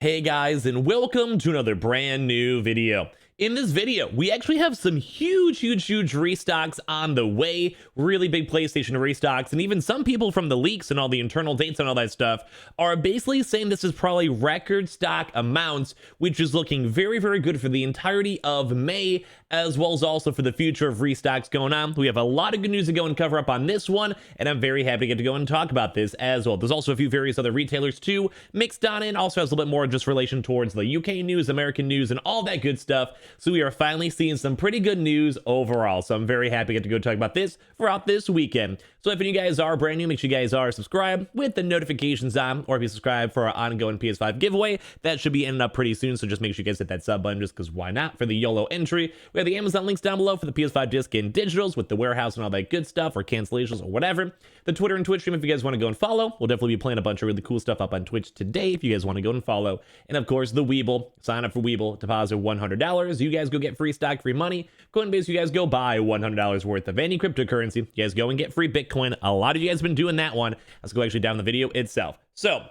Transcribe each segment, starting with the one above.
Hey guys, and welcome to another brand new video. In this video, we actually have some huge restocks on the way, really big PlayStation restocks, and even some people from the leaks and all the internal dates and all that stuff are basically saying this is probably record stock amounts, which is looking very good for the entirety of May, as well as also for the future of restocks going on. We have a lot of good news to go and cover up on this one, and I'm very happy to get to go and talk about this as well. There's also a few various other retailers too mixed on in, also has a little bit more just relation towards the UK news, American news, and all that good stuff. So we are finally seeing some pretty good news overall. So I'm very happy to get to go talk about this throughout this weekend. So if you guys are brand new, make sure you guys are subscribed with the notifications on, or if you subscribe for our ongoing PS5 giveaway, that should be ending up pretty soon. So just make sure you guys hit that sub button, just because why not, for the YOLO entry. We have the Amazon links down below for the PS5 disc and digitals with the warehouse and all that good stuff, or cancellations or whatever. The Twitter and Twitch stream if you guys want to go and follow. We'll definitely be playing a bunch of really cool stuff up on Twitch today if you guys want to go and follow. And of course, the Weeble. Sign up for Weeble, deposit $100. You guys go get free stock, free money. Coinbase, you guys go buy $100 worth of any cryptocurrency. You guys go and get free Bitcoin. A lot of you guys have been doing that one. Let's go actually down the video itself. So,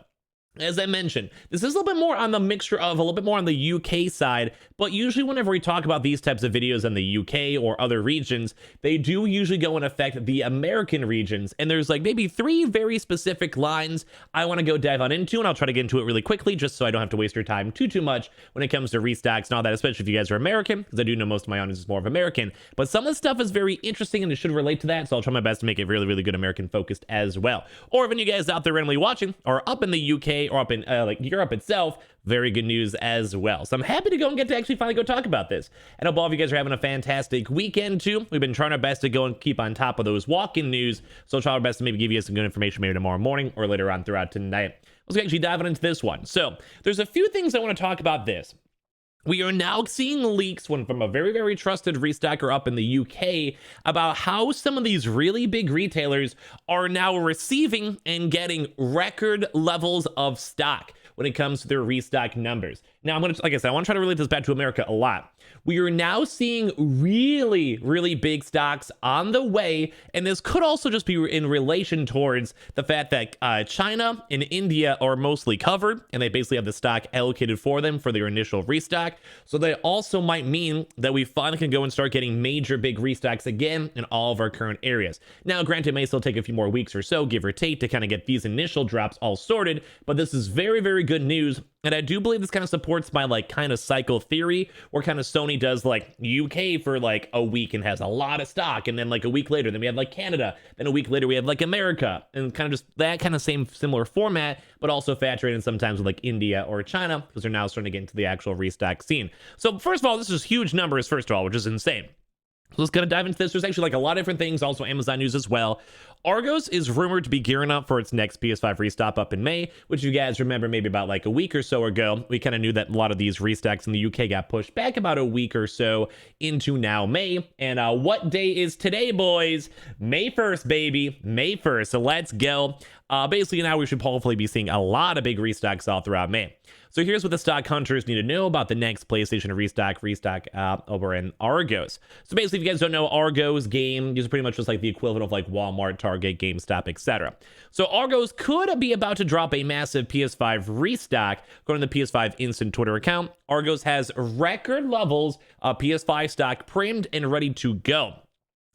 as I mentioned, this is a little bit more on the mixture of a little bit more on the UK side, but usually whenever we talk about these types of videos in the UK or other regions, they do usually go and affect the American regions. And there's like maybe three very specific lines I want to go dive on into, and I'll try to get into it really quickly just so I don't have to waste your time too much when it comes to restocks and all that, especially if you guys are American, because I do know most of my audience is more of American. But some of the stuff is very interesting and it should relate to that, so I'll try my best to make it really good American focused as well. Or if any of you guys out there randomly watching are up in the UK or up in like Europe itself, very good news as well. So I'm happy to go and get to actually finally go talk about this. And I hope all of you guys are having a fantastic weekend too. We've been trying our best to go and keep on top of those walk-in news, so I'll try our best to maybe give you some good information maybe tomorrow morning or later on throughout tonight. Let's actually dive into this one. So there's a few things I want to talk about this. We are now seeing leaks from a very trusted restocker up in the UK about how some of these really big retailers are now receiving and getting record levels of stock when it comes to their restock numbers. Now, like I said, I want to try to relate this back to America a lot. We are now seeing really big stocks on the way, and this could also just be in relation towards the fact that China and India are mostly covered, and they basically have the stock allocated for them for their initial restock. So that also might mean that we finally can go and start getting major big restocks again in all of our current areas. Now, granted, it may still take a few more weeks or so, give or take, to kind of get these initial drops all sorted, but this is very good news. And I do believe this kind of supports my like kind of cycle theory, where kind of Sony does like UK for like a week and has a lot of stock, and then like a week later, then we have like Canada, then a week later we have like America, and kind of just that kind of similar format, but also factoring in sometimes with like India or China, because they're now starting to get into the actual restock scene. So first of all, this is huge numbers, first of all, which is insane. So let's kind of dive into this. There's actually like a lot of different things, also Amazon news as well. Argos is rumored to be gearing up for its next PS5 restock up in May, which you guys remember maybe about like a week or so ago. We kind of knew that a lot of these restocks in the UK got pushed back about a week or so into now May. And what day is today, boys? May 1st, baby. May 1st. So let's go. Basically now we should hopefully be seeing a lot of big restocks all throughout May. So here's what the stock hunters need to know about the next PlayStation restock over in Argos. So basically, if you guys don't know, Argos game is pretty much just like the equivalent of like Walmart, Target, GameStop, etc. So Argos could be about to drop a massive PS5 restock. Going to the PS5 Instant Twitter account, Argos has record levels of PS5 stock primed and ready to go.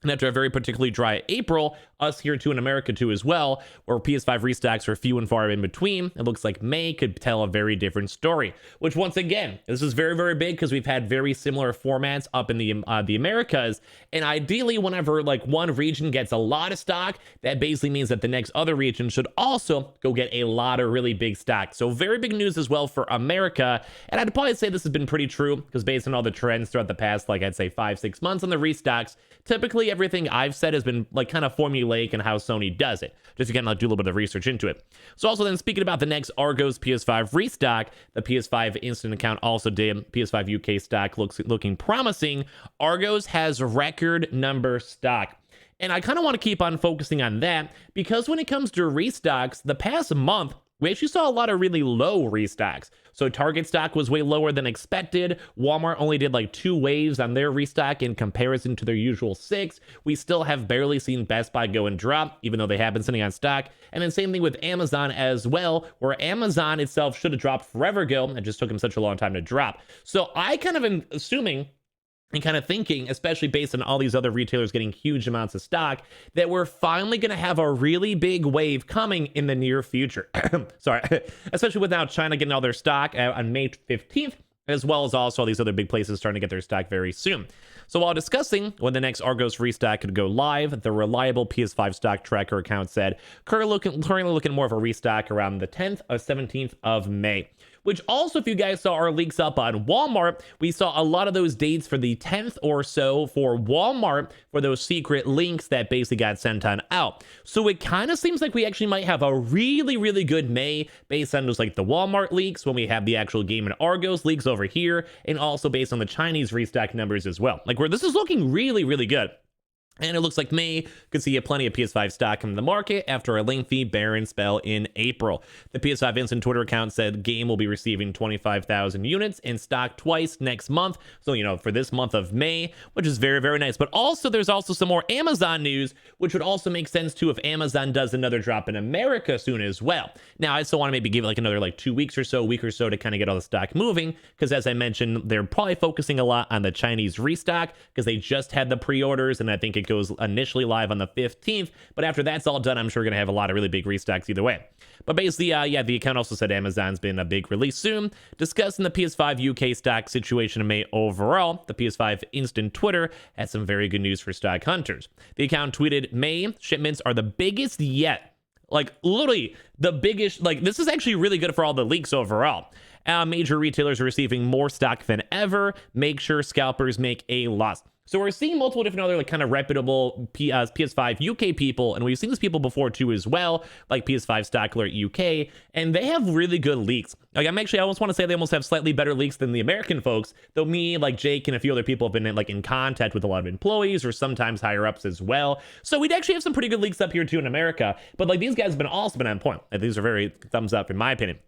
And after a very particularly dry April, us here too in America too as well, where PS5 restocks are few and far in between, it looks like May could tell a very different story. Which once again, this is very big because we've had very similar formats up in the Americas, and ideally whenever like one region gets a lot of stock, that basically means that the next other region should also go get a lot of really big stock. So very big news as well for America, and I'd probably say this has been pretty true because based on all the trends throughout the past, like I'd say 5-6 months on the restocks, typically everything I've said has been like kind of formulaic in how Sony does it, just to kind of like do a little bit of research into it. So also then speaking about the next Argos PS5 restock, the PS5 Instant account also did PS5 UK stock looking promising. Argos has record number stock. And I kind of want to keep on focusing on that because when it comes to restocks, the past month we actually saw a lot of really low restocks. So Target stock was way lower than expected. Walmart only did like 2 waves on their restock in comparison to their usual 6. We still have barely seen Best Buy go and drop, even though they have been sitting on stock. And then same thing with Amazon as well, where Amazon itself should have dropped forever ago. It just took them such a long time to drop. So I kind of am assuming and kind of thinking, especially based on all these other retailers getting huge amounts of stock, that we're finally going to have a really big wave coming in the near future. Sorry, especially with now China getting all their stock on May 15th, as well as also all these other big places starting to get their stock very soon. So while discussing when the next Argos restock could go live, the reliable PS5 stock tracker account said, currently looking more of a restock around the 10th or 17th of May. Which also, if you guys saw our leaks up on Walmart, we saw a lot of those dates for the 10th or so for Walmart for those secret links that basically got sent on out. So it kind of seems like we actually might have a really, really good May based on those like the Walmart leaks when we have the actual Game and Argos leaks over here, and also based on the Chinese restock numbers as well. Like where this is looking really, really good. And it looks like May could see plenty of PS5 stock come to the market after a lengthy barren spell in April. The PS5 Instant Twitter account said Game will be receiving 25,000 units in stock twice next month. So, you know, for this month of May, which is very, very nice. But also, there's also some more Amazon news, which would also make sense too if Amazon does another drop in America soon as well. Now, I still want to maybe give it like another like 2 weeks or so, week or so to kind of get all the stock moving. Because as I mentioned, they're probably focusing a lot on the Chinese restock because they just had the pre-orders, and I think it goes initially live on the 15th, but after that's all done, I'm sure we're gonna have a lot of really big restocks either way. But basically, yeah, the account also said Amazon's been a big release soon. Discussing the PS5 UK stock situation in May overall, the PS5 Instant Twitter had some very good news for stock hunters. The account tweeted, May shipments are the biggest yet. Like literally the biggest, like this is actually really good for all the leaks overall. Major retailers are receiving more stock than ever. Make sure scalpers make a loss. So we're seeing multiple different other like kind of reputable PS5 UK people, and we've seen these people before too as well, like PS5 Stock Alert UK, and they have really good leaks. Like I almost want to say they almost have slightly better leaks than the American folks, though me, like Jake, and a few other people have been in contact with a lot of employees or sometimes higher ups as well. So we'd actually have some pretty good leaks up here too in America, but like these guys have also been on point. Like, these are very thumbs up in my opinion.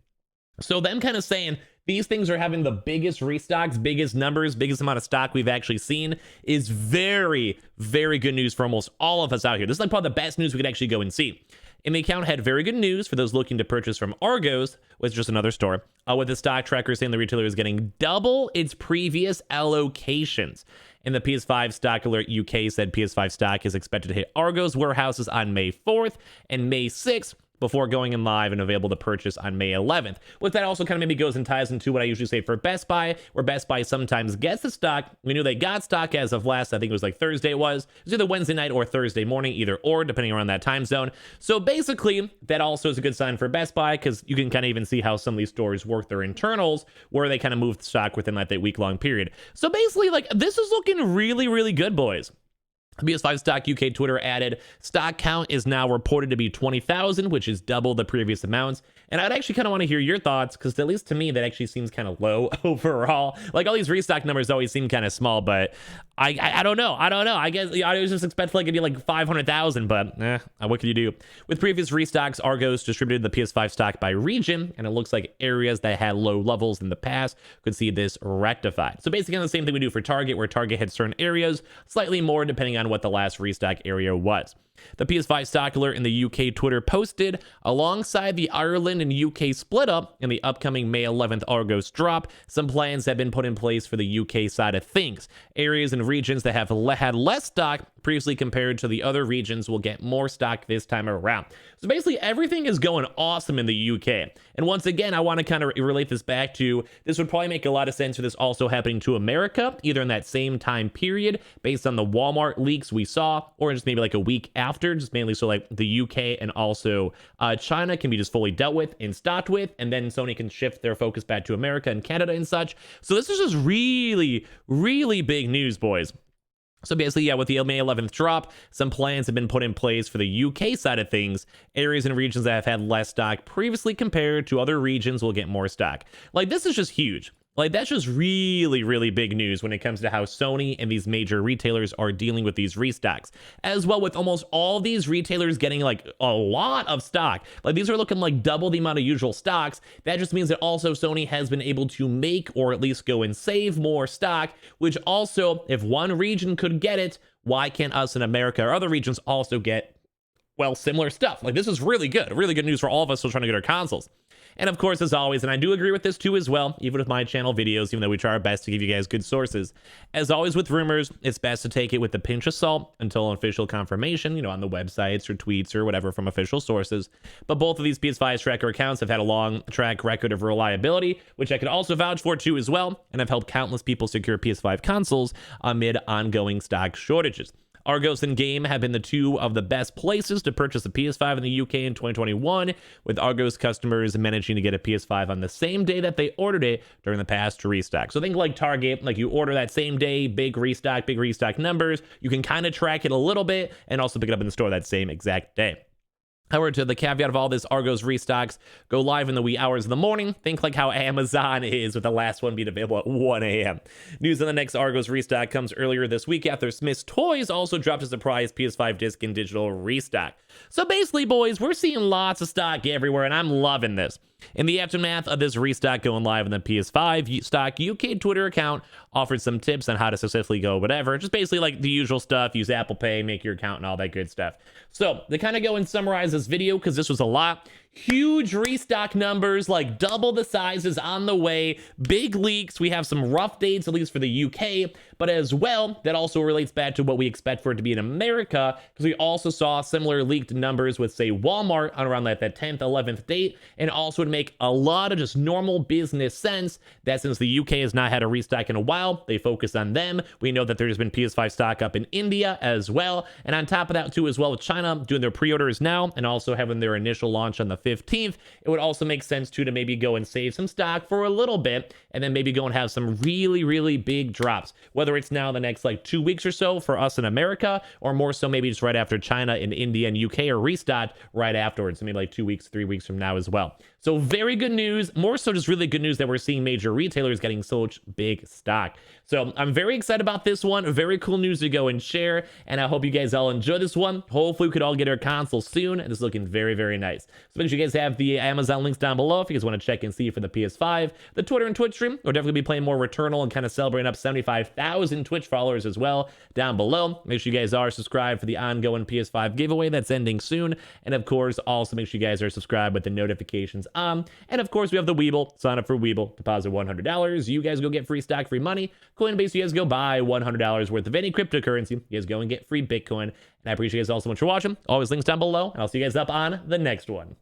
So them kind of saying these things are having the biggest restocks, biggest numbers, biggest amount of stock we've actually seen is very, very good news for almost all of us out here. This is like probably the best news we could actually go and see. And the account had very good news for those looking to purchase from Argos, which is just another store, with the stock tracker saying the retailer is getting double its previous allocations. And the PS5 Stock Alert UK said PS5 stock is expected to hit Argos warehouses on May 4th and May 6th. Before going in live and available to purchase on May 11th. What that also kind of maybe goes and ties into what I usually say for Best Buy, where Best Buy sometimes gets the stock. We knew they got stock as of last, I think it was like Thursday it was either Wednesday night or Thursday morning, either or, depending on that time zone. So basically, that also is a good sign for Best Buy because you can kind of even see how some of these stores work their internals, where they kind of move the stock within like that week-long period. So basically, like, this is looking really, really good, boys. PS5 Stock UK Twitter added, stock count is now reported to be 20,000, which is double the previous amounts. And I'd actually kind of want to hear your thoughts, because at least to me, that actually seems kind of low overall. Like, all these restock numbers always seem kind of small, but I don't know. I guess I was just expect like it'd be like 500,000, but what can you do? With previous restocks, Argos distributed the PS5 stock by region, and it looks like areas that had low levels in the past could see this rectified. So basically the same thing we do for Target, where Target had certain areas, slightly more depending on what the last restock area was. The PS5 Stock Alert in the UK Twitter posted, alongside the Ireland and UK split up in the upcoming May 11th Argos drop, some plans have been put in place for the UK side of things. Areas and regions that have had less stock previously compared to the other regions will get more stock this time around. So basically everything is going awesome in the UK. And once again, I want to kind of relate this back to, this would probably make a lot of sense for this also happening to America, either in that same time period, based on the Walmart leaks we saw, or just maybe like a week after, just mainly so like the UK and also China can be just fully dealt with and stocked with, and then Sony can shift their focus back to America and Canada and such. So this is just really, really big news, boys. So basically, yeah, with the May 11th drop, some plans have been put in place for the UK side of things. Areas and regions that have had less stock previously compared to other regions will get more stock. Like, this is just huge. Like, that's just really, really big news when it comes to how Sony and these major retailers are dealing with these restocks. As well, with almost all these retailers getting like a lot of stock. Like, these are looking like double the amount of usual stocks. That just means that also Sony has been able to make, or at least go and save more stock, which also, if one region could get it, why can't us in America or other regions also get, well, similar stuff? Like, this is really good news for all of us still trying to get our consoles. And of course, as always, and I do agree with this too as well, even with my channel videos, even though we try our best to give you guys good sources, as always with rumors, it's best to take it with a pinch of salt until official confirmation, you know, on the websites or tweets or whatever from official sources. But both of these PS5 tracker accounts have had a long track record of reliability, which I could also vouch for too as well, and have helped countless people secure PS5 consoles amid ongoing stock shortages. Argos and Game have been the two of the best places to purchase a PS5 in the UK in 2021, with Argos customers managing to get a PS5 on the same day that they ordered it during the past restock. So think like Target, like you order that same day, big restock numbers. You can kind of track it a little bit and also pick it up in the store that same exact day. However, to the caveat of all this, Argos restocks go live in the wee hours of the morning. Think like how Amazon is, with the last one being available at 1 a.m. News on the next Argos restock comes earlier this week after Smith's Toys also dropped a surprise PS5 disc and digital restock. So basically, boys, we're seeing lots of stock everywhere, and I'm loving this. In the aftermath of this restock going live on the PS5 stock, UK Twitter account offered some tips on how to successfully go whatever. Just basically like the usual stuff, use Apple Pay, make your account and all that good stuff. So they kind of go and summarize this video because this was a lot. Huge restock numbers, like double the sizes on the way, big leaks. We have some rough dates, at least for the UK, but as well, that also relates back to what we expect for it to be in America, because we also saw similar leaked numbers with, say, Walmart on around like that 10th, 11th date, and also would make a lot of just normal business sense that since the UK has not had a restock in a while, they focus on them. We know that there's been PS5 stock up in India as well, and on top of that too as well, with China doing their pre-orders now and also having their initial launch on the 15th, it would also make sense too to maybe go and save some stock for a little bit and then maybe go and have some really, really big drops, whether it's now the next like 2 weeks or so for us in America, or more so maybe just right after China and India and UK are restocked right afterwards, so maybe like 2 weeks, 3 weeks from now as well. So very good news, more so just really good news that we're seeing major retailers getting such big stock. So I'm very excited about this one. Very cool news to go and share, and I hope you guys all enjoy this one. Hopefully we could all get our console soon, and it's looking very, very nice. So make sure you guys have the Amazon links down below if you guys want to check and see for the PS5, the Twitter and Twitch stream. We'll definitely be playing more Returnal and kind of celebrating up 75,000 Twitch followers as well down below. Make sure you guys are subscribed for the ongoing PS5 giveaway that's ending soon, and of course also make sure you guys are subscribed with the notifications on. And of course we have the Weeble. Sign up for Weeble, deposit $100, you guys go get free stock, free money. Coinbase, you guys go buy $100 worth of any cryptocurrency, you guys go and get free Bitcoin. And I appreciate you guys all so much for watching. Always links down below, and I'll see you guys up on the next one.